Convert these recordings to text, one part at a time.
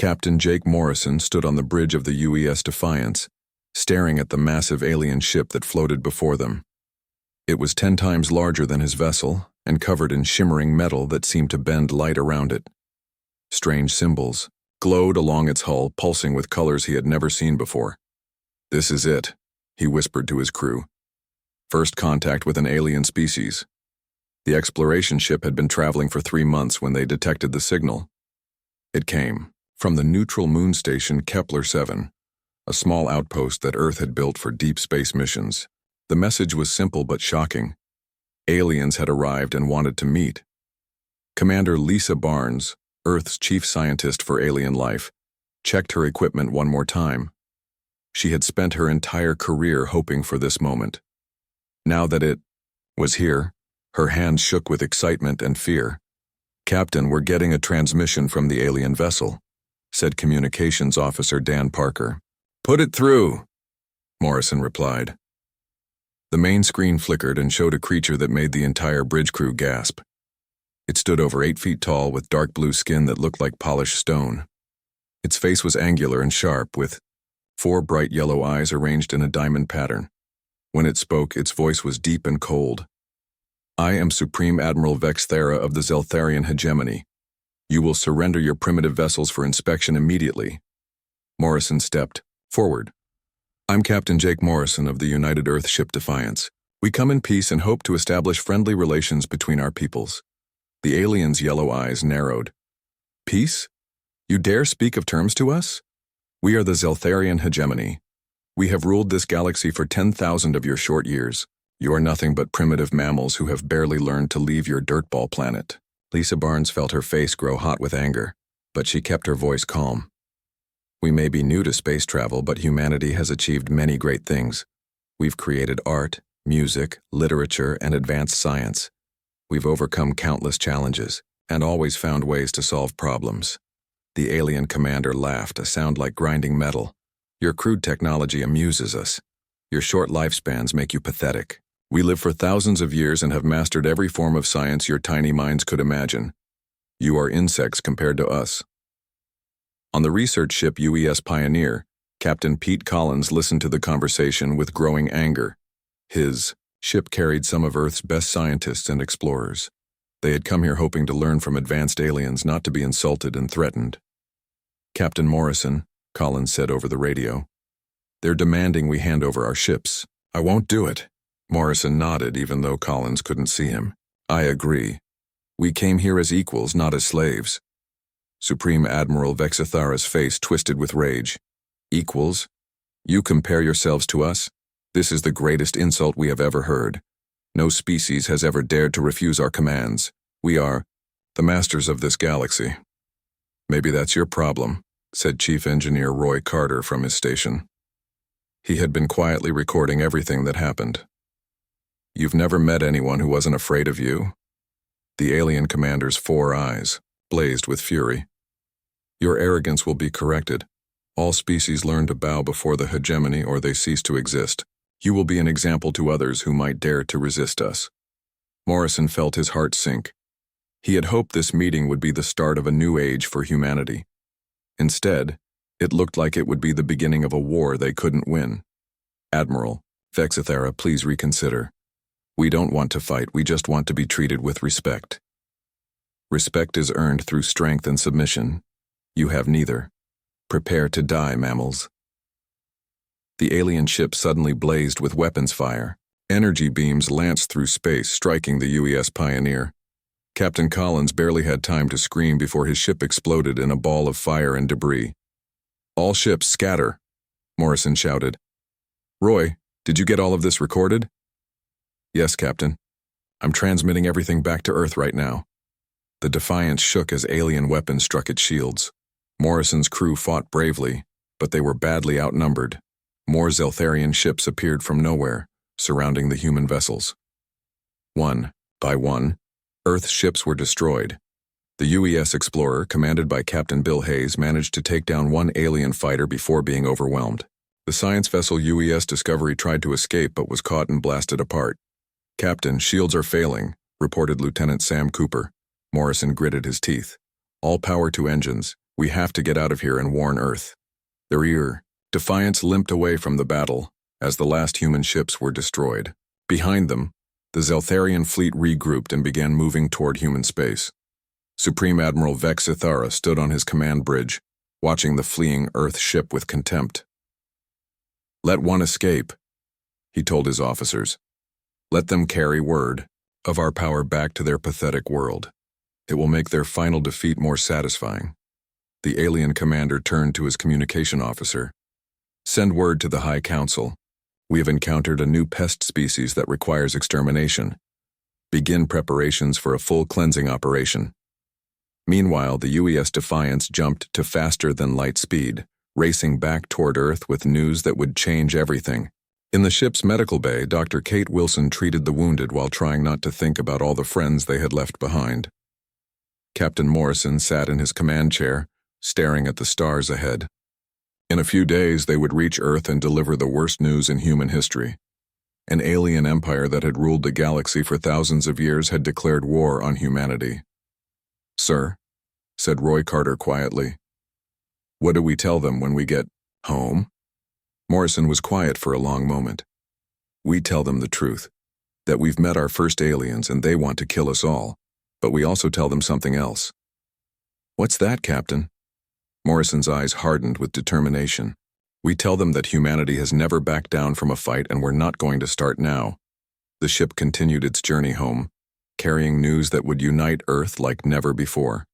Captain Jake Morrison stood on the bridge of the UES Defiance, staring at the massive alien ship that floated before them. It was 10 times larger than his vessel and covered in shimmering metal that seemed to bend light around it. Strange symbols glowed along its hull, pulsing with colors he had never seen before. "This is it," he whispered to his crew. "First contact with an alien species." The exploration ship had been traveling for 3 months when they detected the signal. It came from the neutral moon station Kepler-7, a small outpost that Earth had built for deep space missions. The message was simple but shocking. Aliens had arrived and wanted to meet. Commander Lisa Barnes, Earth's chief scientist for alien life, checked her equipment one more time. She had spent her entire career hoping for this moment. Now that it was here, her hands shook with excitement and fear. "Captain, we're getting a transmission from the alien vessel," said Communications Officer Dan Parker. "Put it through," Morrison replied. The main screen flickered and showed a creature that made the entire bridge crew gasp. It stood over 8 feet tall with dark blue skin that looked like polished stone. Its face was angular and sharp, with 4 bright yellow eyes arranged in a diamond pattern. When it spoke, its voice was deep and cold. "I am Supreme Admiral Vex Thera of the Zeltharian Hegemony. You will surrender your primitive vessels for inspection immediately." Morrison stepped forward. "I'm Captain Jake Morrison of the United Earth ship Defiance. We come in peace and hope to establish friendly relations between our peoples." The alien's yellow eyes narrowed. "Peace? You dare speak of terms to us? We are the Zeltharian Hegemony. We have ruled this galaxy for 10,000 of your short years. You are nothing but primitive mammals who have barely learned to leave your dirtball planet." Lisa Barnes felt her face grow hot with anger, but she kept her voice calm. "We may be new to space travel, but humanity has achieved many great things. We've created art, music, literature, and advanced science. We've overcome countless challenges and always found ways to solve problems." The alien commander laughed, a sound like grinding metal. "Your crude technology amuses us. Your short lifespans make you pathetic. We live for thousands of years and have mastered every form of science your tiny minds could imagine. You are insects compared to us." On the research ship UES Pioneer, Captain Pete Collins listened to the conversation with growing anger. His ship carried some of Earth's best scientists and explorers. They had come here hoping to learn from advanced aliens, not to be insulted and threatened. "Captain Morrison," Collins said over the radio, "they're demanding we hand over our ships." "I won't do it." Morrison nodded even though Collins couldn't see him. "I agree. We came here as equals, not as slaves." Supreme Admiral Vexathara's face twisted with rage. "Equals? You compare yourselves to us? This is the greatest insult we have ever heard. No species has ever dared to refuse our commands. We are the masters of this galaxy." "Maybe that's your problem," said Chief Engineer Roy Carter from his station. He had been quietly recording everything that happened. "You've never met anyone who wasn't afraid of you?" The alien commander's 4 eyes blazed with fury. "Your arrogance will be corrected. All species learn to bow before the hegemony or they cease to exist. You will be an example to others who might dare to resist us." Morrison felt his heart sink. He had hoped this meeting would be the start of a new age for humanity. Instead, it looked like it would be the beginning of a war they couldn't win. "Admiral Vexathara, please reconsider. We don't want to fight, we just want to be treated with respect. Respect is earned through strength and submission. You have neither. Prepare to die, mammals." The alien ship suddenly blazed with weapons fire. Energy beams lanced through space, striking the UES Pioneer. Captain Collins barely had time to scream before his ship exploded in a ball of fire and debris. "All ships, scatter," Morrison shouted. "Roy, did you get all of this recorded?" "Yes, Captain. I'm transmitting everything back to Earth right now." The Defiance shook as alien weapons struck its shields. Morrison's crew fought bravely, but they were badly outnumbered. More Zeltharian ships appeared from nowhere, surrounding the human vessels. One by one, Earth's ships were destroyed. The UES Explorer, commanded by Captain Bill Hayes, managed to take down one alien fighter before being overwhelmed. The science vessel UES Discovery tried to escape but was caught and blasted apart. "Captain, shields are failing," reported Lieutenant Sam Cooper. Morrison gritted his teeth. "All power to engines. We have to get out of here and warn Earth. Their ear. Defiance limped away from the battle as the last human ships were destroyed. Behind them, the Zeltharian fleet regrouped and began moving toward human space. Supreme Admiral Vex Ithara stood on his command bridge, watching the fleeing Earth ship with contempt. "Let one escape," he told his officers. "Let them carry word of our power back to their pathetic world. It will make their final defeat more satisfying." The alien commander turned to his communication officer. "Send word to the High Council. We have encountered a new pest species that requires extermination. Begin preparations for a full cleansing operation." Meanwhile, the UES Defiance jumped to faster-than-light speed, racing back toward Earth with news that would change everything. In the ship's medical bay, Dr. Kate Wilson treated the wounded while trying not to think about all the friends they had left behind. Captain Morrison sat in his command chair, staring at the stars ahead. In a few days, they would reach Earth and deliver the worst news in human history. An alien empire that had ruled the galaxy for thousands of years had declared war on humanity. "Sir," said Roy Carter quietly, "what do we tell them when we get home?" Morrison was quiet for a long moment. "We tell them the truth, that we've met our first aliens and they want to kill us all, but we also tell them something else." "What's that, Captain?" Morrison's eyes hardened with determination. "We tell them that humanity has never backed down from a fight and we're not going to start now." The ship continued its journey home, carrying news that would unite Earth like never before.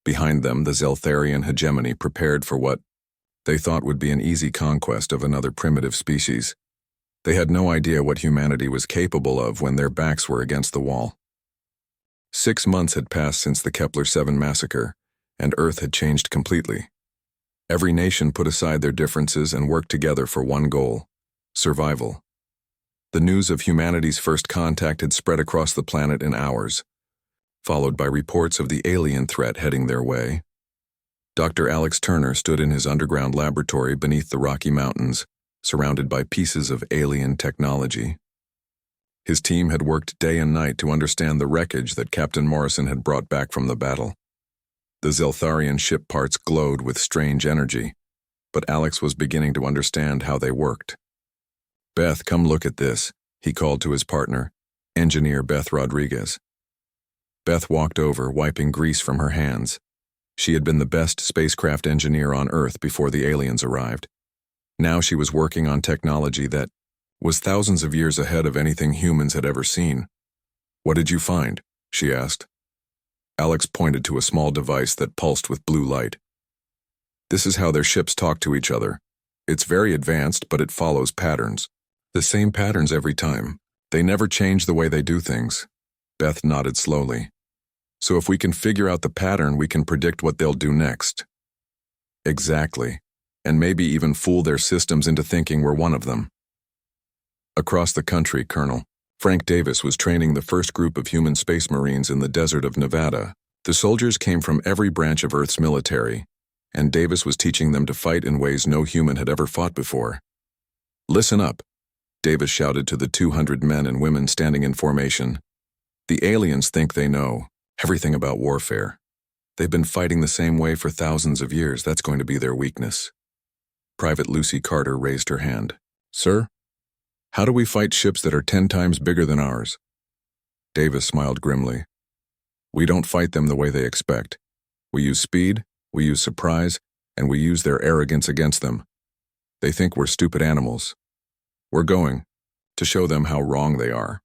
Behind them, the Zeltharian hegemony prepared for what they thought would be an easy conquest of another primitive species. They had no idea what humanity was capable of when their backs were against the wall. 6 months had passed since the Kepler-7 massacre, and Earth had changed completely. Every nation put aside their differences and worked together for one goal: survival. The news of humanity's first contact had spread across the planet in hours, followed by reports of the alien threat heading their way. Dr. Alex Turner stood in his underground laboratory beneath the Rocky Mountains, surrounded by pieces of alien technology. His team had worked day and night to understand the wreckage that Captain Morrison had brought back from the battle. The Zeltharian ship parts glowed with strange energy, but Alex was beginning to understand how they worked. "Beth, come look at this," he called to his partner, engineer Beth Rodriguez. Beth walked over, wiping grease from her hands. She had been the best spacecraft engineer on Earth before the aliens arrived. Now she was working on technology that was thousands of years ahead of anything humans had ever seen. "What did you find?" she asked. Alex pointed to a small device that pulsed with blue light. "This is how their ships talk to each other. It's very advanced, but it follows patterns. The same patterns every time. They never change the way they do things." Beth nodded slowly. "So if we can figure out the pattern, we can predict what they'll do next." "Exactly. And maybe even fool their systems into thinking we're one of them." Across the country, Colonel Frank Davis was training the first group of human space marines in the desert of Nevada. The soldiers came from every branch of Earth's military, and Davis was teaching them to fight in ways no human had ever fought before. "Listen up," Davis shouted to the 200 men and women standing in formation. "The aliens think they know everything about warfare. They've been fighting the same way for thousands of years. That's going to be their weakness." Private Lucy Carter raised her hand. "Sir? How do we fight ships that are 10 times bigger than ours?" Davis smiled grimly. "We don't fight them the way they expect. We use speed, we use surprise, and we use their arrogance against them. They think we're stupid animals. We're going to show them how wrong they are."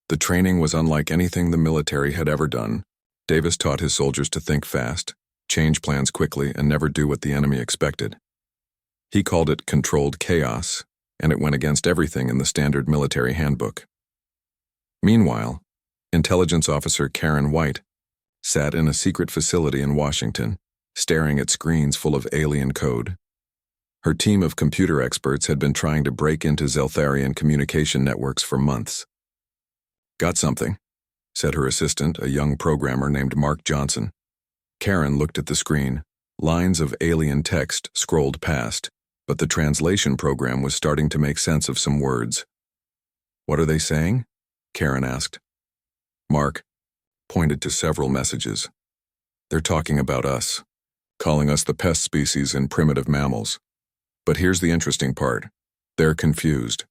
The training was unlike anything the military had ever done. Davis taught his soldiers to think fast, change plans quickly, and never do what the enemy expected. He called it controlled chaos, and it went against everything in the standard military handbook. Meanwhile, Intelligence Officer Karen White sat in a secret facility in Washington, staring at screens full of alien code. Her team of computer experts had been trying to break into Zeltharian communication networks for months. "Got something," said her assistant, a young programmer named Mark Johnson. Karen looked at the screen. Lines of alien text scrolled past, but the translation program was starting to make sense of some words. "What are they saying?" Karen asked. Mark pointed to several messages. "They're talking about us. calling us the pest species and primitive mammals. But here's the interesting part. They're confused.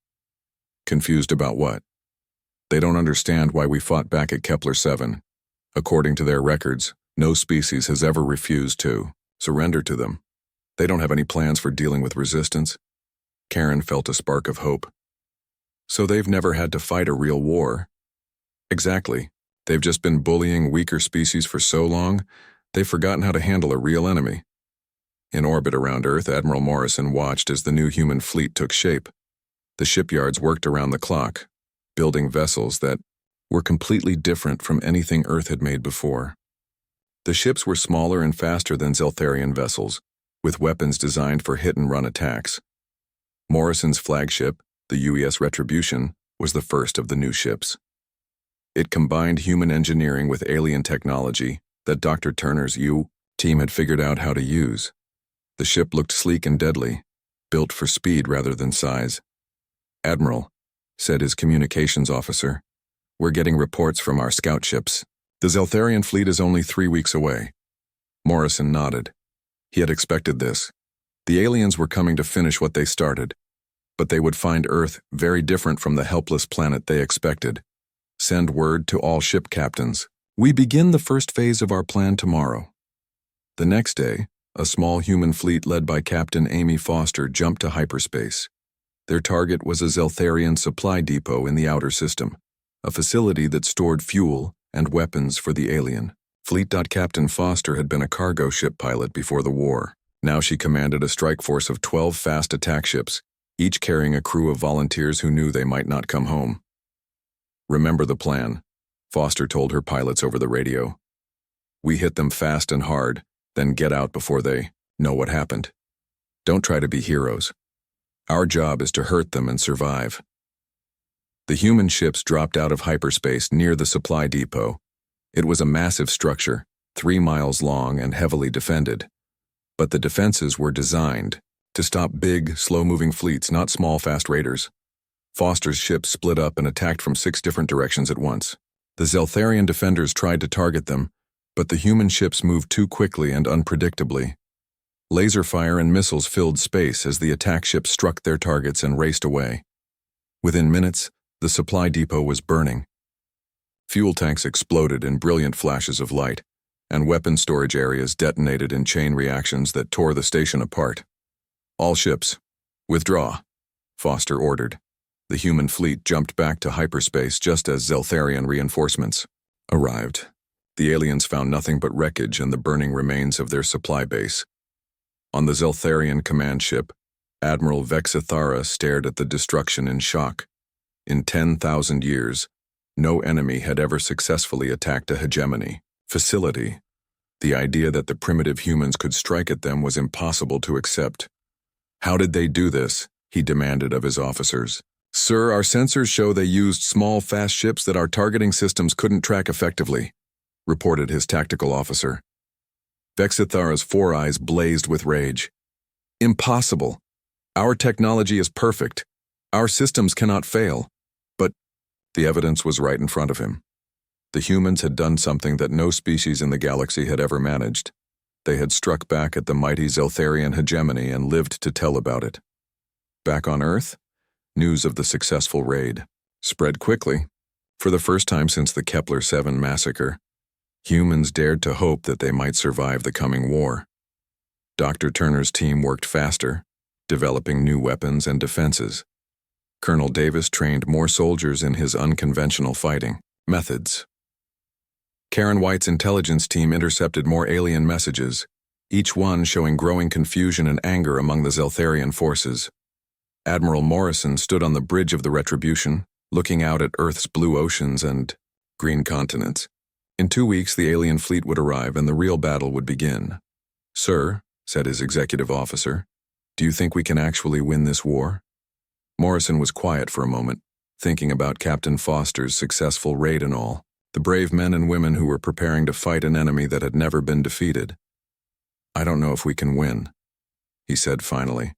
Confused about what? They don't understand why we fought back at Kepler-7. According to their records, no species has ever refused to surrender to them. They don't have any plans for dealing with resistance. Karen felt a spark of hope. So they've never had to fight a real war. Exactly. They've just been bullying weaker species for so long, they've forgotten how to handle a real enemy. In orbit around Earth, Admiral Morrison watched as the new human fleet took shape. The shipyards worked around the clock, building vessels that were completely different from anything Earth had made before. The ships were smaller and faster than Zeltharian vessels, with weapons designed for hit-and-run attacks. Morrison's flagship, the UES Retribution, was the first of the new ships. It combined human engineering with alien technology that Dr. Turner's team had figured out how to use. The ship looked sleek and deadly, built for speed rather than size. "Admiral," said his communications officer, "we're getting reports from our scout ships. The Zeltharian fleet is only 3 weeks away." Morrison nodded. He had expected this. The aliens were coming to finish what they started, but they would find Earth very different from the helpless planet they expected. "Send word to all ship captains. We begin the first phase of our plan tomorrow." The next day, a small human fleet led by Captain Amy Foster jumped to hyperspace. Their target was a Zeltharian supply depot in the outer system, a facility that stored fuel and weapons for the alien fleet. Captain Foster had been a cargo ship pilot before the war. Now she commanded a strike force of 12 fast attack ships, each carrying a crew of volunteers who knew they might not come home. "Remember the plan," Foster told her pilots over the radio. "We hit them fast and hard, then get out before they know what happened. Don't try to be heroes. Our job is to hurt them and survive." The human ships dropped out of hyperspace near the supply depot. It was a massive structure, 3 miles long and heavily defended. But the defenses were designed to stop big, slow-moving fleets, not small, fast raiders. Foster's ships split up and attacked from 6 different directions at once. The Zeltharian defenders tried to target them, but the human ships moved too quickly and unpredictably. Laser fire and missiles filled space as the attack ships struck their targets and raced away. Within minutes, the supply depot was burning. Fuel tanks exploded in brilliant flashes of light, and weapon storage areas detonated in chain reactions that tore the station apart. "All ships, withdraw," Foster ordered. The human fleet jumped back to hyperspace just as Zeltharian reinforcements arrived. The aliens found nothing but wreckage and the burning remains of their supply base. On the Zeltharian command ship, Admiral Vexithara stared at the destruction in shock. In 10,000 years, no enemy had ever successfully attacked a hegemony facility. The idea that the primitive humans could strike at them was impossible to accept. "How did they do this?" he demanded of his officers. "Sir, our sensors show they used small, fast ships that our targeting systems couldn't track effectively," reported his tactical officer. Vexithara's 4 eyes blazed with rage. "Impossible. Our technology is perfect. Our systems cannot fail." But the evidence was right in front of him. The humans had done something that no species in the galaxy had ever managed. They had struck back at the mighty Zeltharian hegemony and lived to tell about it. Back on Earth, news of the successful raid spread quickly. For the first time since the Kepler-7 massacre, humans dared to hope that they might survive the coming war. Dr. Turner's team worked faster, developing new weapons and defenses. Colonel Davis trained more soldiers in his unconventional fighting methods. Karen White's intelligence team intercepted more alien messages, each one showing growing confusion and anger among the Zeltharian forces. Admiral Morrison stood on the bridge of the Retribution, looking out at Earth's blue oceans and green continents. In 2 weeks, the alien fleet would arrive and the real battle would begin. "Sir," said his executive officer, "do you think we can actually win this war?" Morrison was quiet for a moment, thinking about Captain Foster's successful raid and all, the brave men and women who were preparing to fight an enemy that had never been defeated. "I don't know if we can win," he said finally.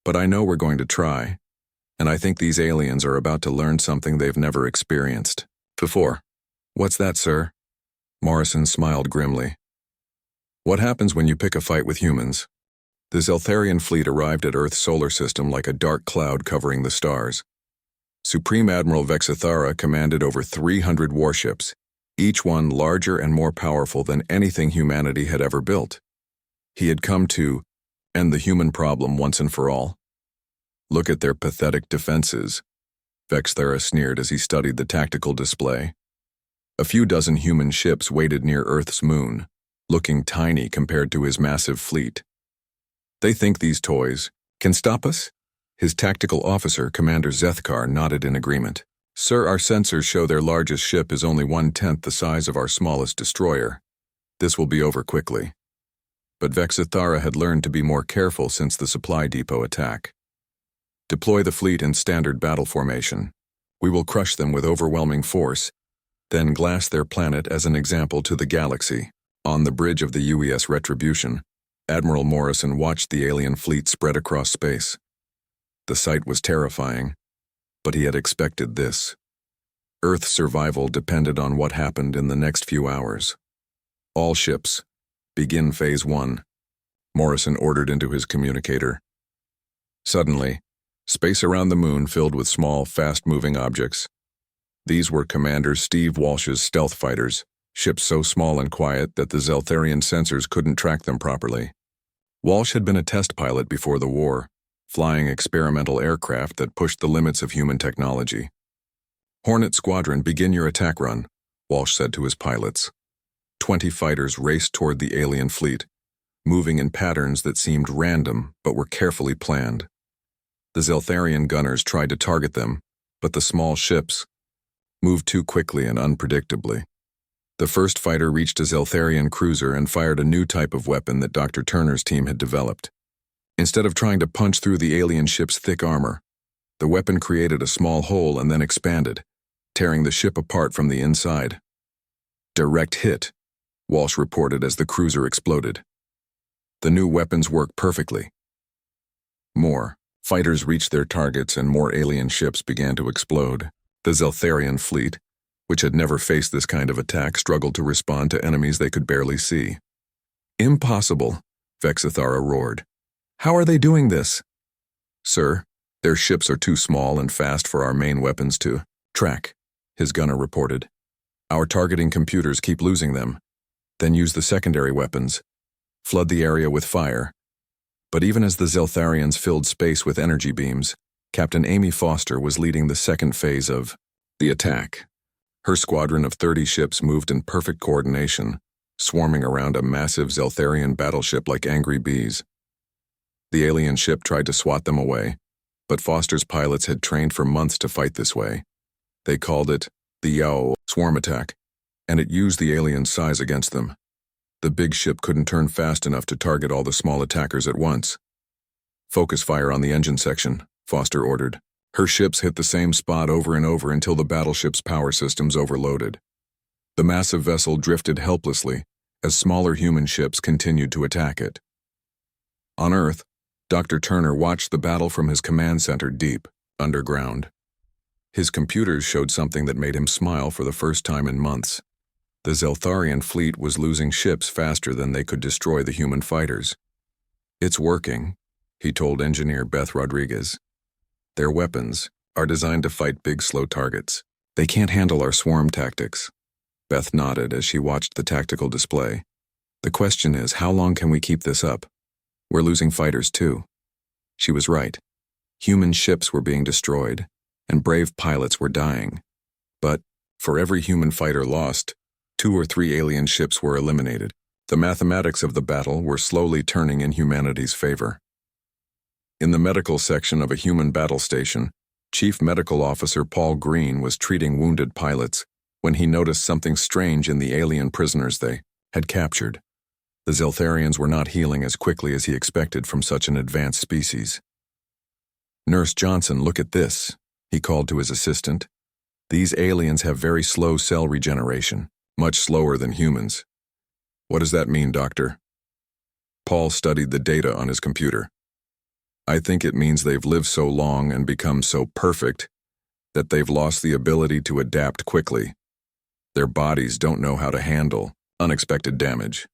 "But I know we're going to try, and I think these aliens are about to learn something they've never experienced before." "What's that, sir?" Morrison smiled grimly. What happens when you pick a fight with humans? The Zeltharian fleet arrived at Earth's solar system like a dark cloud covering the stars. Supreme Admiral Vexithara commanded over 300 warships, each one larger and more powerful than anything humanity had ever built. He had come to end the human problem once and for all. Look at their pathetic defenses, Vexithara sneered as he studied the tactical display. A few dozen human ships waited near Earth's moon, looking tiny compared to his massive fleet. They think these toys can stop us? His tactical officer, Commander Zethkar, nodded in agreement. Sir, our sensors show their largest ship is only 1/10 the size of our smallest destroyer. This will be over quickly. But Vexithara had learned to be more careful since the supply depot attack. Deploy the fleet in standard battle formation. We will crush them with overwhelming force, then glass their planet as an example to the galaxy. On the bridge of the UES Retribution, Admiral Morrison watched the alien fleet spread across space. The sight was terrifying, but he had expected this. Earth's survival depended on what happened in the next few hours. All ships, begin Phase 1, Morrison ordered into his communicator. Suddenly, space around the moon filled with small, fast-moving objects. These were Commander Steve Walsh's stealth fighters, ships so small and quiet that the Zeltharian sensors couldn't track them properly. Walsh had been a test pilot before the war, flying experimental aircraft that pushed the limits of human technology. Hornet Squadron, begin your attack run, Walsh said to his pilots. 20 fighters raced toward the alien fleet, moving in patterns that seemed random but were carefully planned. The Zeltharian gunners tried to target them, but the small ships moved too quickly and unpredictably. The first fighter reached a Zeltharian cruiser and fired a new type of weapon that Dr. Turner's team had developed. Instead of trying to punch through the alien ship's thick armor, the weapon created a small hole and then expanded, tearing the ship apart from the inside. Direct hit, Walsh reported as the cruiser exploded. The new weapons work perfectly. More fighters reached their targets and more alien ships began to explode. The Zeltharian fleet, which had never faced this kind of attack, struggled to respond to enemies they could barely see. Impossible, Vexithara roared. How are they doing this? Sir, their ships are too small and fast for our main weapons to track, his gunner reported. Our targeting computers keep losing them. Then use the secondary weapons. Flood the area with fire. But even as the Zeltharians filled space with energy beams, Captain Amy Foster was leading the second phase of the attack. Her squadron of 30 ships moved in perfect coordination, swarming around a massive Zeltharian battleship like angry bees. The alien ship tried to swat them away, but Foster's pilots had trained for months to fight this way. They called it the Yao swarm attack, and it used the alien's size against them. The big ship couldn't turn fast enough to target all the small attackers at once. Focus fire on the engine section, Foster ordered. Her ships hit the same spot over and over until the battleship's power systems overloaded. The massive vessel drifted helplessly as smaller human ships continued to attack it. On Earth, Dr. Turner watched the battle from his command center deep, underground. His computers showed something that made him smile for the first time in months. The Zeltharian fleet was losing ships faster than they could destroy the human fighters. It's working, he told engineer Beth Rodriguez. Their weapons are designed to fight big, slow targets. They can't handle our swarm tactics. Beth nodded as she watched the tactical display. The question is, how long can we keep this up? We're losing fighters too. She was right. Human ships were being destroyed, and brave pilots were dying. But, for every human fighter lost, 2 or 3 alien ships were eliminated. The mathematics of the battle were slowly turning in humanity's favor. In the medical section of a human battle station, Chief Medical Officer Paul Green was treating wounded pilots when he noticed something strange in the alien prisoners they had captured. The Zeltharians were not healing as quickly as he expected from such an advanced species. Nurse Johnson, look at this, he called to his assistant. These aliens have very slow cell regeneration, much slower than humans. What does that mean, Doctor? Paul studied the data on his computer. I think it means they've lived so long and become so perfect that they've lost the ability to adapt quickly. Their bodies don't know how to handle unexpected damage.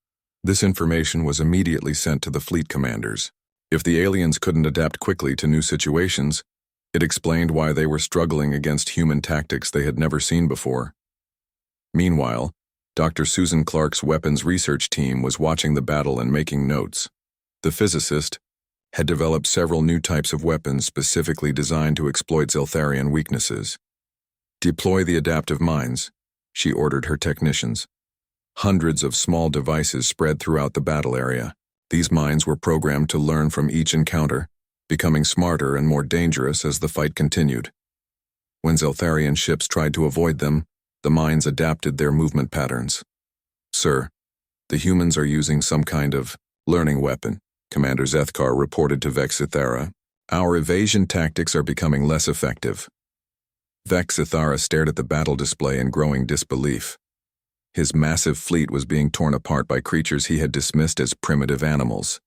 This information was immediately sent to the fleet commanders. If the aliens couldn't adapt quickly to new situations, it explained why they were struggling against human tactics they had never seen before. Meanwhile, Dr. Susan Clark's weapons research team was watching the battle and making notes. The physicist had developed several new types of weapons specifically designed to exploit Zeltharian weaknesses. "Deploy the adaptive mines," she ordered her technicians. Hundreds of small devices spread throughout the battle area. These mines were programmed to learn from each encounter, becoming smarter and more dangerous as the fight continued. When Zeltharian ships tried to avoid them, the mines adapted their movement patterns. "Sir, the humans are using some kind of learning weapon," Commander Zethkar reported to Vexithara. "Our evasion tactics are becoming less effective." Vexithara stared at the battle display in growing disbelief. His massive fleet was being torn apart by creatures he had dismissed as primitive animals.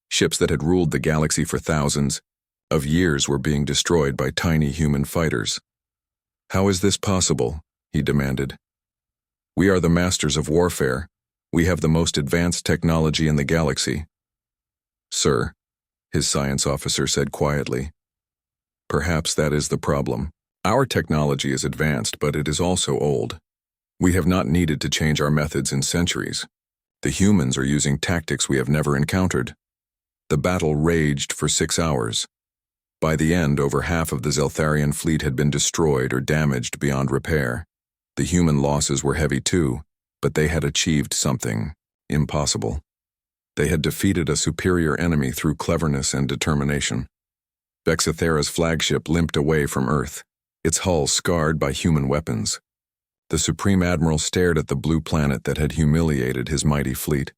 Ships that had ruled the galaxy for thousands of years were being destroyed by tiny human fighters. "How is this possible?" he demanded. "We are the masters of warfare. We have the most advanced technology in the galaxy." "Sir," his science officer said quietly, "perhaps that is the problem. Our technology is advanced, but it is also old. We have not needed to change our methods in centuries. The humans are using tactics we have never encountered." The battle raged for 6 hours. By the end, over half of the Zeltharian fleet had been destroyed or damaged beyond repair. The human losses were heavy too, but they had achieved something impossible. They had defeated a superior enemy through cleverness and determination. Vexithara's flagship limped away from Earth, its hull scarred by human weapons. The Supreme Admiral stared at the blue planet that had humiliated his mighty fleet.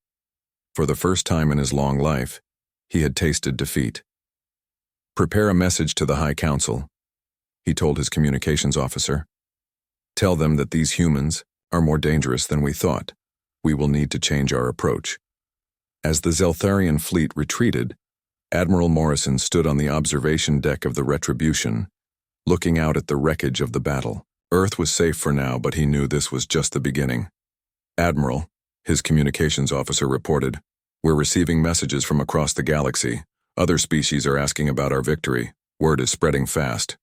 For the first time in his long life, he had tasted defeat. "Prepare a message to the High Council," he told his communications officer. "Tell them that these humans are more dangerous than we thought. We will need to change our approach." As the Zeltharian fleet retreated, Admiral Morrison stood on the observation deck of the Retribution, looking out at the wreckage of the battle. Earth was safe for now, but he knew this was just the beginning. "Admiral," his communications officer reported, "we're receiving messages from across the galaxy. Other species are asking about our victory. Word is spreading fast."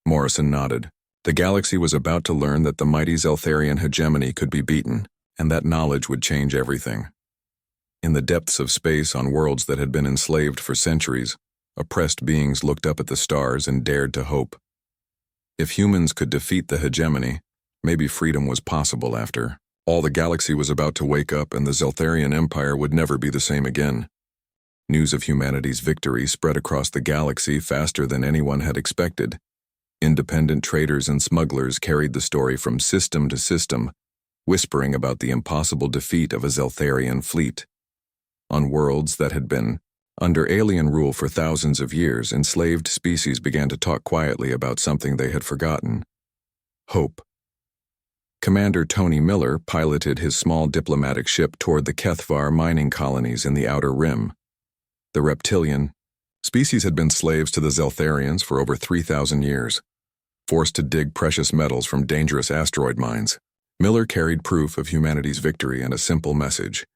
Morrison nodded. The galaxy was about to learn that the mighty Zeltharian hegemony could be beaten, and that knowledge would change everything. In the depths of space on worlds that had been enslaved for centuries, oppressed beings looked up at the stars and dared to hope. If humans could defeat the hegemony, maybe freedom was possible after all. The galaxy was about to wake up, and the Zeltharian Empire would never be the same again. News of humanity's victory spread across the galaxy faster than anyone had expected. Independent traders and smugglers carried the story from system to system, whispering about the impossible defeat of a Zeltharian fleet. On worlds that had been under alien rule for thousands of years, enslaved species began to talk quietly about something they had forgotten: hope. Commander Tony Miller piloted his small diplomatic ship toward the Kethvar mining colonies in the Outer Rim. The reptilian species had been slaves to the Zeltharians for over 3,000 years, forced to dig precious metals from dangerous asteroid mines. Miller carried proof of humanity's victory and a simple message: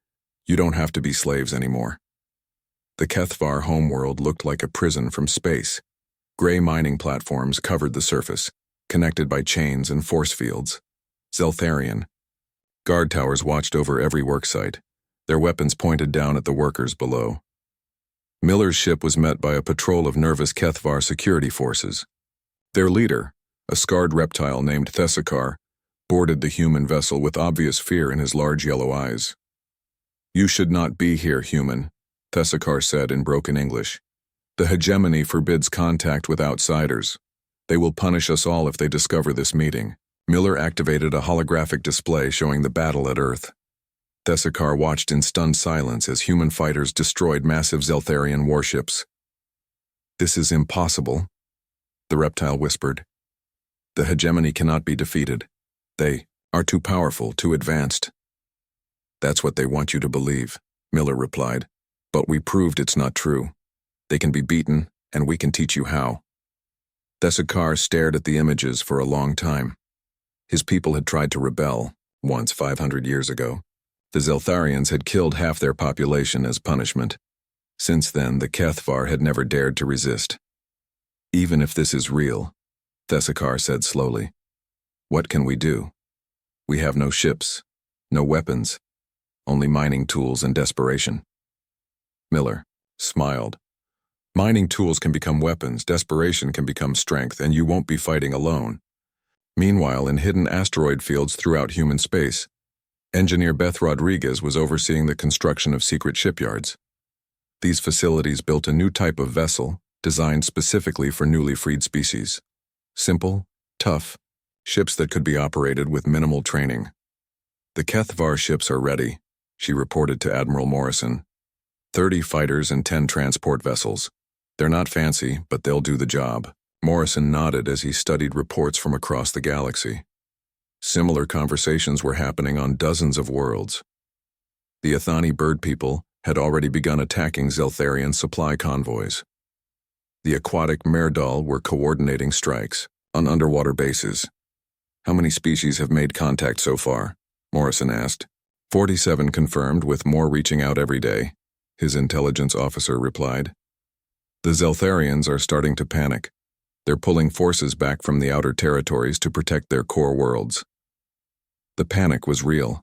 you don't have to be slaves anymore. The Kethvar homeworld looked like a prison from space. Gray mining platforms covered the surface, connected by chains and force fields. Zeltharian guard towers watched over every worksite, their weapons pointed down at the workers below. Miller's ship was met by a patrol of nervous Kethvar security forces. Their leader, a scarred reptile named Thesakar, boarded the human vessel with obvious fear in his large yellow eyes. "You should not be here, human," Thesakar said in broken English. "The hegemony forbids contact with outsiders. They will punish us all if they discover this meeting." Miller activated a holographic display showing the battle at Earth. Thesakar watched in stunned silence as human fighters destroyed massive Zeltharian warships. "This is impossible," the reptile whispered. "The hegemony cannot be defeated. They are too powerful, too advanced." "That's what they want you to believe," Miller replied. "But we proved it's not true. They can be beaten, and we can teach you how." Thesakar stared at the images for a long time. His people had tried to rebel, once 500 years ago. The Zeltharians had killed half their population as punishment. Since then, the Kethvar had never dared to resist. Even if this is real, Thesakar said slowly, what can we do? We have no ships, no weapons, only mining tools and desperation. Miller smiled. Mining tools can become weapons, desperation can become strength, and you won't be fighting alone. Meanwhile, in hidden asteroid fields throughout human space, engineer Beth Rodriguez was overseeing the construction of secret shipyards. These facilities built a new type of vessel designed specifically for newly freed species. Simple, tough, ships that could be operated with minimal training. The Kethvar ships are ready, she reported to Admiral Morrison. 30 fighters and 10 transport vessels. They're not fancy, but they'll do the job. Morrison nodded as he studied reports from across the galaxy. Similar conversations were happening on dozens of worlds. The Athani bird people had already begun attacking Zeltharian supply convoys. The aquatic Merdal were coordinating strikes on underwater bases. How many species have made contact so far? Morrison asked. 47 confirmed, with more reaching out every day, his intelligence officer replied. The Zeltharians are starting to panic. They're pulling forces back from the outer territories to protect their core worlds. The panic was real.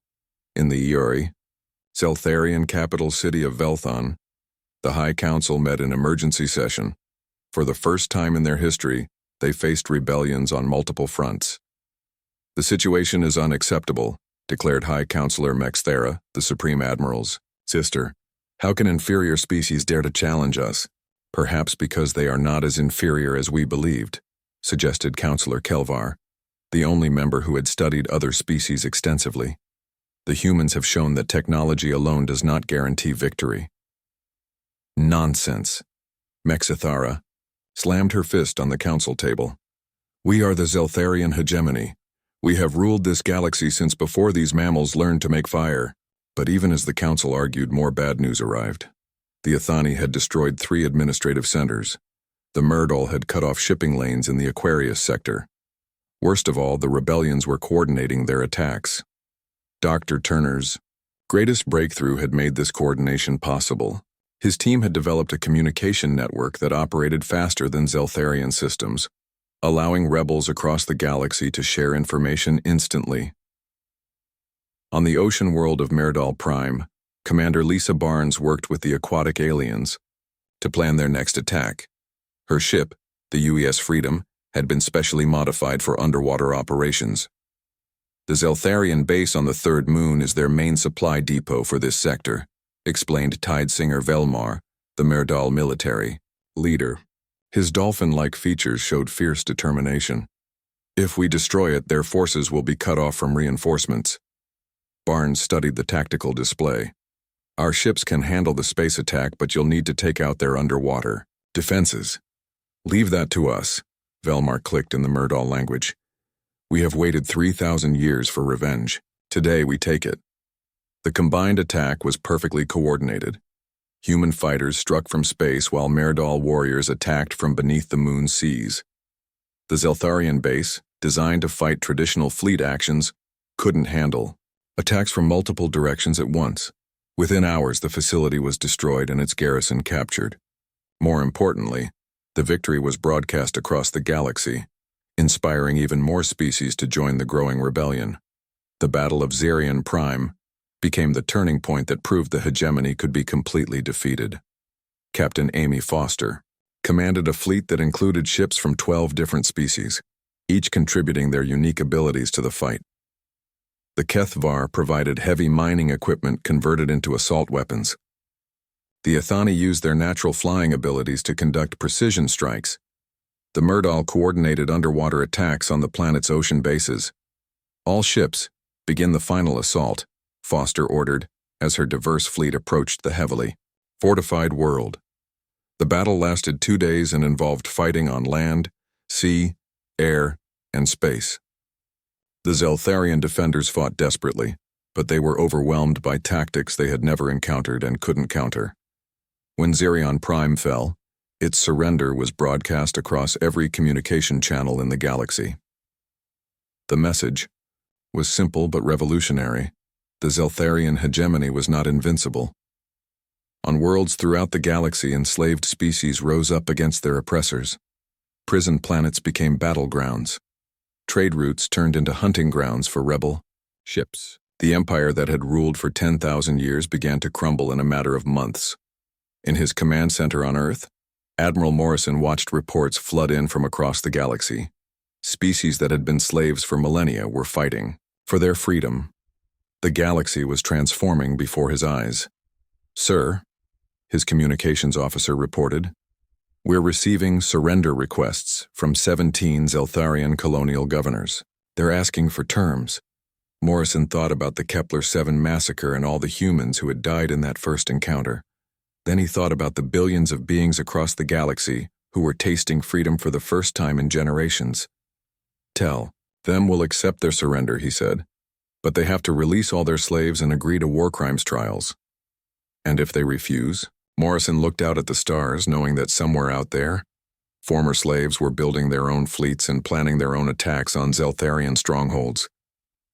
In the Iori, Zeltharian capital city of Velthon, the High Council met in emergency session. For the first time in their history, they faced rebellions on multiple fronts. The situation is unacceptable, declared High Counselor Mexthera, the Supreme Admiral's sister. How can inferior species dare to challenge us? Perhaps because they are not as inferior as we believed, suggested Counselor Kelvar, the only member who had studied other species extensively. The humans have shown that technology alone does not guarantee victory. Nonsense. Mexithara slammed her fist on the council table. We are the Zeltharian hegemony. We have ruled this galaxy since before these mammals learned to make fire. But even as the council argued, more bad news arrived. The Athani had destroyed 3 administrative centers. The Merdal had cut off shipping lanes in the Aquarius sector. Worst of all, the rebellions were coordinating their attacks. Dr. Turner's greatest breakthrough had made this coordination possible. His team had developed a communication network that operated faster than Zeltharian systems, allowing rebels across the galaxy to share information instantly. On the ocean world of Merdal Prime, Commander Lisa Barnes worked with the aquatic aliens to plan their next attack. Her ship, the UES Freedom, had been specially modified for underwater operations. The Zeltharian base on the third moon is their main supply depot for this sector, explained Tidesinger Velmar, the Merdal military leader. His dolphin-like features showed fierce determination. If we destroy it, their forces will be cut off from reinforcements. Barnes studied the tactical display. Our ships can handle the space attack, but you'll need to take out their underwater defenses. Leave that to us, Velmar clicked in the Merdal language. We have waited 3,000 years for revenge. Today we take it. The combined attack was perfectly coordinated. Human fighters struck from space while Merdal warriors attacked from beneath the moon's seas. The Zeltharian base, designed to fight traditional fleet actions, couldn't handle attacks from multiple directions at once. Within hours, the facility was destroyed and its garrison captured. More importantly, the victory was broadcast across the galaxy, inspiring even more species to join the growing rebellion. The Battle of Zerion Prime became the turning point that proved the hegemony could be completely defeated. Captain Amy Foster commanded a fleet that included ships from 12 different species, each contributing their unique abilities to the fight. The Kethvar provided heavy mining equipment converted into assault weapons. The Athani used their natural flying abilities to conduct precision strikes. The Merdal coordinated underwater attacks on the planet's ocean bases. All ships, begin the final assault, Foster ordered, as her diverse fleet approached the heavily fortified world. The battle lasted 2 days and involved fighting on land, sea, air, and space. The Zeltharian defenders fought desperately, but they were overwhelmed by tactics they had never encountered and couldn't counter. When Zerion Prime fell, its surrender was broadcast across every communication channel in the galaxy. The message was simple but revolutionary. The Zeltharian hegemony was not invincible. On worlds throughout the galaxy, enslaved species rose up against their oppressors. Prison planets became battlegrounds. Trade routes turned into hunting grounds for rebel ships. The empire that had ruled for 10,000 years began to crumble in a matter of months. In his command center on Earth, Admiral Morrison watched reports flood in from across the galaxy. Species that had been slaves for millennia were fighting for their freedom. The galaxy was transforming before his eyes. "Sir," his communications officer reported, "we're receiving surrender requests from 17 Zeltharian colonial governors. They're asking for terms." Morrison thought about the Kepler-7 massacre and all the humans who had died in that first encounter. Then he thought about the billions of beings across the galaxy who were tasting freedom for the first time in generations. "Tell them we'll accept their surrender," he said, "but they have to release all their slaves and agree to war crimes trials." "And if they refuse?" Morrison looked out at the stars, knowing that somewhere out there, former slaves were building their own fleets and planning their own attacks on Zeltharian strongholds.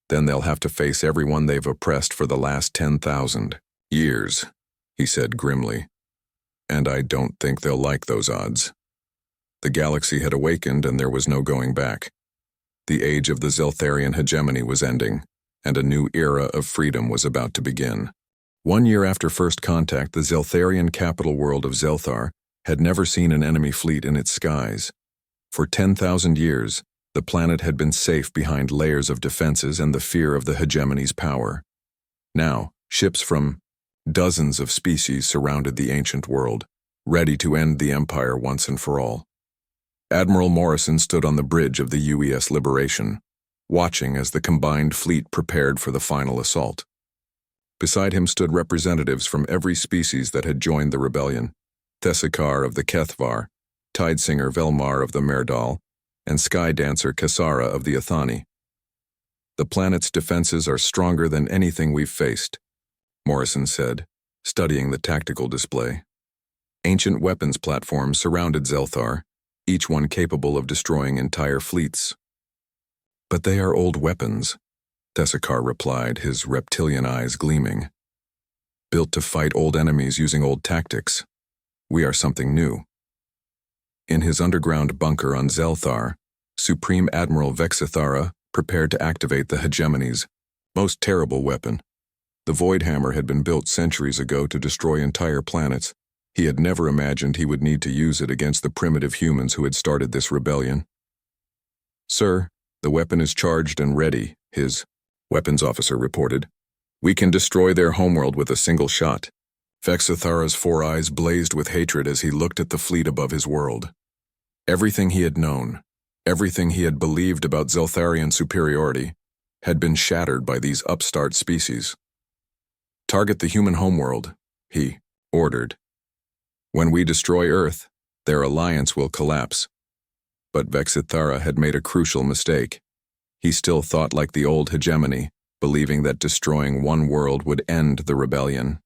"Then they'll have to face everyone they've oppressed for the last 10,000 years, he said grimly. "And I don't think they'll like those odds." The galaxy had awakened and there was no going back. The age of the Zeltharian hegemony was ending, and a new era of freedom was about to begin. 1 year after first contact, the Zeltharian capital world of Zelthar had never seen an enemy fleet in its skies. For 10,000 years, the planet had been safe behind layers of defenses and the fear of the hegemony's power. Now, ships from dozens of species surrounded the ancient world, ready to end the empire once and for all. Admiral Morrison stood on the bridge of the UES Liberation, watching as the combined fleet prepared for the final assault. Beside him stood representatives from every species that had joined the rebellion: Thessikar of the Kethvar, Tidesinger Velmar of the Merdal, and Sky Dancer Kassara of the Athani. "The planet's defenses are stronger than anything we've faced," Morrison said, studying the tactical display. Ancient weapons platforms surrounded Zelthar, each one capable of destroying entire fleets. "But they are old weapons," Thessikar replied, his reptilian eyes gleaming. "Built to fight old enemies using old tactics. We are something new." In his underground bunker on Zelthar, Supreme Admiral Vexithara prepared to activate the hegemony's most terrible weapon. The Void Hammer had been built centuries ago to destroy entire planets. He had never imagined he would need to use it against the primitive humans who had started this rebellion. "Sir, the weapon is charged and ready," his weapons officer reported. "We can destroy their homeworld with a single shot." Vexithara's 4 eyes blazed with hatred as he looked at the fleet above his world. Everything he had known, everything he had believed about Zeltharian superiority, had been shattered by these upstart species. "Target the human homeworld," he ordered. "When we destroy Earth, their alliance will collapse." But Vexithara had made a crucial mistake. He still thought like the old hegemony, believing that destroying one world would end the rebellion.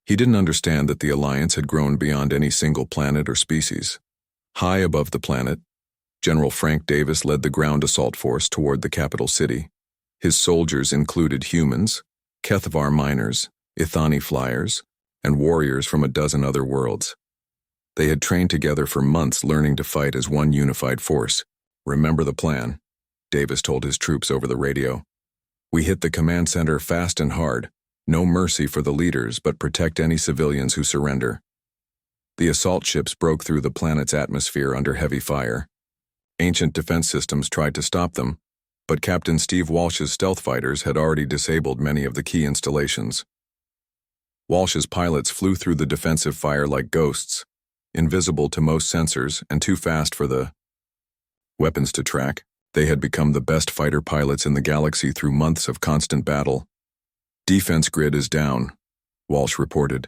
He didn't understand that the alliance had grown beyond any single planet or species. High above the planet, General Frank Davis led the ground assault force toward the capital city. His soldiers included humans, Kethvar miners, Ithani flyers, and warriors from a dozen other worlds. They had trained together for months, learning to fight as one unified force. "Remember the plan," Davis told his troops over the radio. "We hit the command center fast and hard. No mercy for the leaders, but protect any civilians who surrender." The assault ships broke through the planet's atmosphere under heavy fire. Ancient defense systems tried to stop them, but Captain Steve Walsh's stealth fighters had already disabled many of the key installations. Walsh's pilots flew through the defensive fire like ghosts, invisible to most sensors and too fast for the weapons to track. They had become the best fighter pilots in the galaxy through months of constant battle. "Defense grid is down," Walsh reported.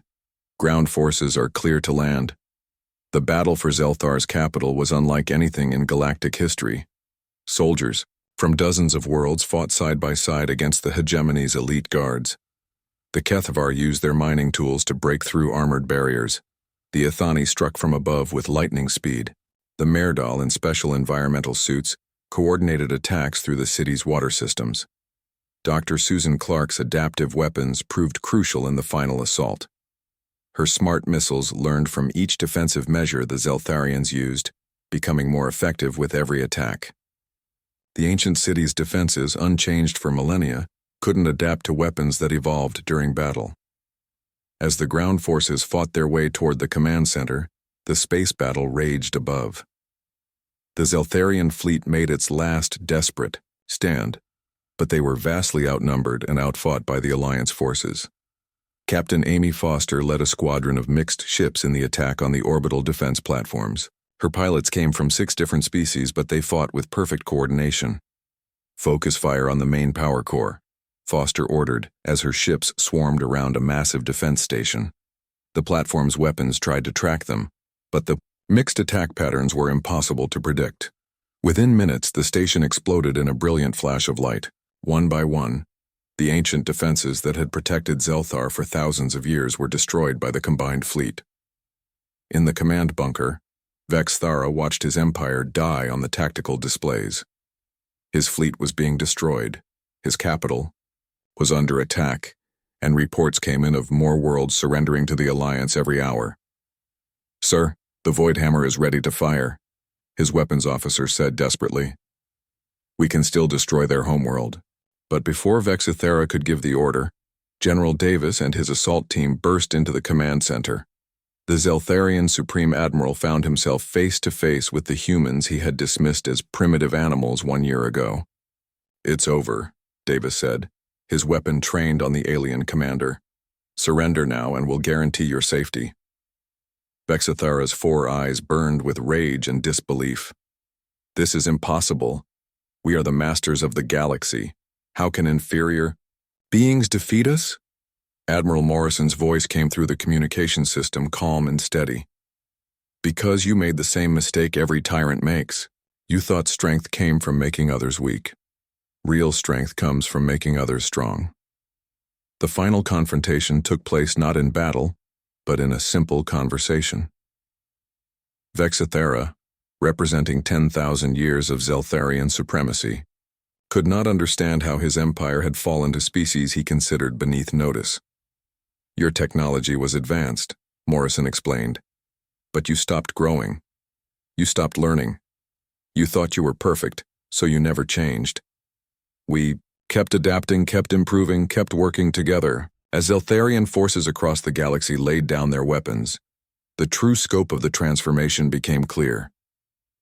"Ground forces are clear to land." The battle for Zelthar's capital was unlike anything in galactic history. Soldiers from dozens of worlds fought side by side against the hegemony's elite guards. The Kethvar used their mining tools to break through armored barriers. The Ithani struck from above with lightning speed. The Merdal, in special environmental suits, coordinated attacks through the city's water systems. Dr. Susan Clark's adaptive weapons proved crucial in the final assault. Her smart missiles learned from each defensive measure the Zeltharians used, becoming more effective with every attack. The ancient city's defenses, unchanged for millennia, couldn't adapt to weapons that evolved during battle. As the ground forces fought their way toward the command center, the space battle raged above. The Zeltharian fleet made its last desperate stand, but they were vastly outnumbered and outfought by the Alliance forces. Captain Amy Foster led a squadron of mixed ships in the attack on the orbital defense platforms. Her pilots came from 6 different species, but they fought with perfect coordination. "Focus fire on the main power core," Foster ordered as her ships swarmed around a massive defense station. The platform's weapons tried to track them, but the mixed attack patterns were impossible to predict. Within minutes, the station exploded in a brilliant flash of light. One by one, the ancient defenses that had protected Zelthar for thousands of years were destroyed by the combined fleet. In the command bunker, Vex Thara watched his empire die on the tactical displays. His fleet was being destroyed, his capital was under attack, and reports came in of more worlds surrendering to the Alliance every hour. "Sir, the Voidhammer is ready to fire," his weapons officer said desperately. "We can still destroy their homeworld." But before Vexithera could give the order, General Davis and his assault team burst into the command center. The Zeltharian Supreme Admiral found himself face to face with the humans he had dismissed as primitive animals 1 year ago. "It's over," Davis said, his weapon trained on the alien commander. "Surrender now and we'll guarantee your safety." Vexithara's 4 eyes burned with rage and disbelief. "This is impossible. We are the masters of the galaxy. How can inferior beings defeat us?" Admiral Morrison's voice came through the communication system, calm and steady. "Because you made the same mistake every tyrant makes. You thought strength came from making others weak. Real strength comes from making others strong." The final confrontation took place not in battle, but in a simple conversation. Vexithera, representing 10,000 years of Zeltharian supremacy, could not understand how his empire had fallen to species he considered beneath notice. "Your technology was advanced," Morrison explained, "but you stopped growing. You stopped learning. You thought you were perfect, so you never changed. We kept adapting, kept improving, kept working together. As Zeltharian forces across the galaxy laid down their weapons, the true scope of the transformation became clear.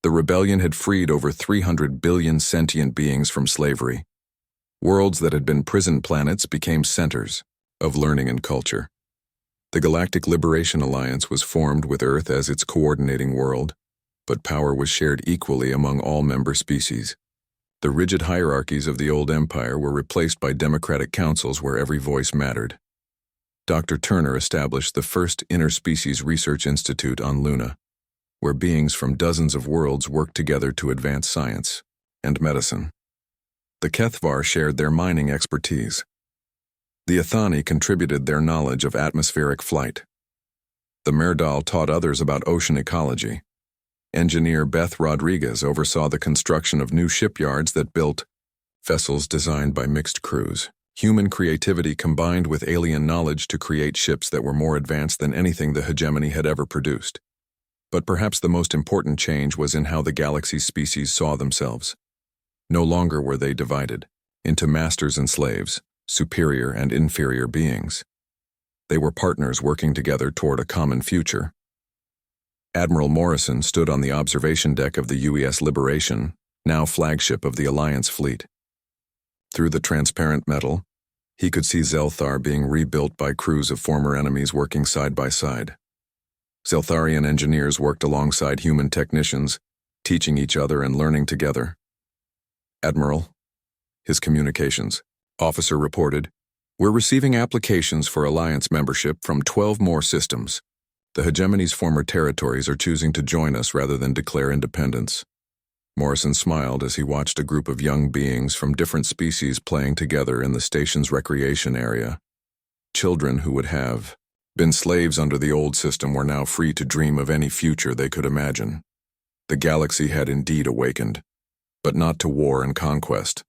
The rebellion had freed over 300 billion sentient beings from slavery. Worlds that had been prison planets became centers of learning and culture. The Galactic Liberation Alliance was formed with Earth as its coordinating world, but power was shared equally among all member species. The rigid hierarchies of the old empire were replaced by democratic councils where every voice mattered. Dr. Turner established the first Interspecies Research Institute on Luna, where beings from dozens of worlds worked together to advance science and medicine. The Kethvar shared their mining expertise. The Athani contributed their knowledge of atmospheric flight. The Merdal taught others about ocean ecology. Engineer Beth Rodriguez oversaw the construction of new shipyards that built vessels designed by mixed crews. Human creativity combined with alien knowledge to create ships that were more advanced than anything the hegemony had ever produced. But perhaps the most important change was in how the galaxy's species saw themselves. No longer were they divided into masters and slaves, superior and inferior beings. They were partners working together toward a common future. Admiral Morrison stood on the observation deck of the UES Liberation, now flagship of the Alliance fleet. Through the transparent metal, he could see Zelthar being rebuilt by crews of former enemies working side by side. Zeltharian engineers worked alongside human technicians, teaching each other and learning together. "Admiral," his communications officer reported, "we're receiving applications for Alliance membership from 12 more systems. The hegemony's former territories are choosing to join us rather than declare independence." Morrison smiled as he watched a group of young beings from different species playing together in the station's recreation area. Children who would have been slaves under the old system were now free to dream of any future they could imagine. The galaxy had indeed awakened, but not to war and conquest.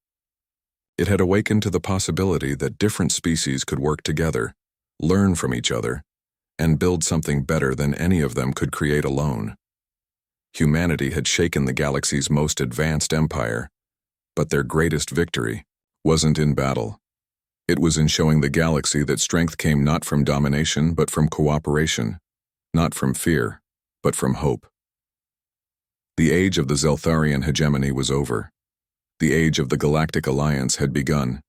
It had awakened to the possibility that different species could work together, learn from each other, and build something better than any of them could create alone. Humanity had shaken the galaxy's most advanced empire, but their greatest victory wasn't in battle. It was in showing the galaxy that strength came not from domination but from cooperation, not from fear, but from hope. The age of the Zeltharian hegemony was over. The age of the Galactic Alliance had begun.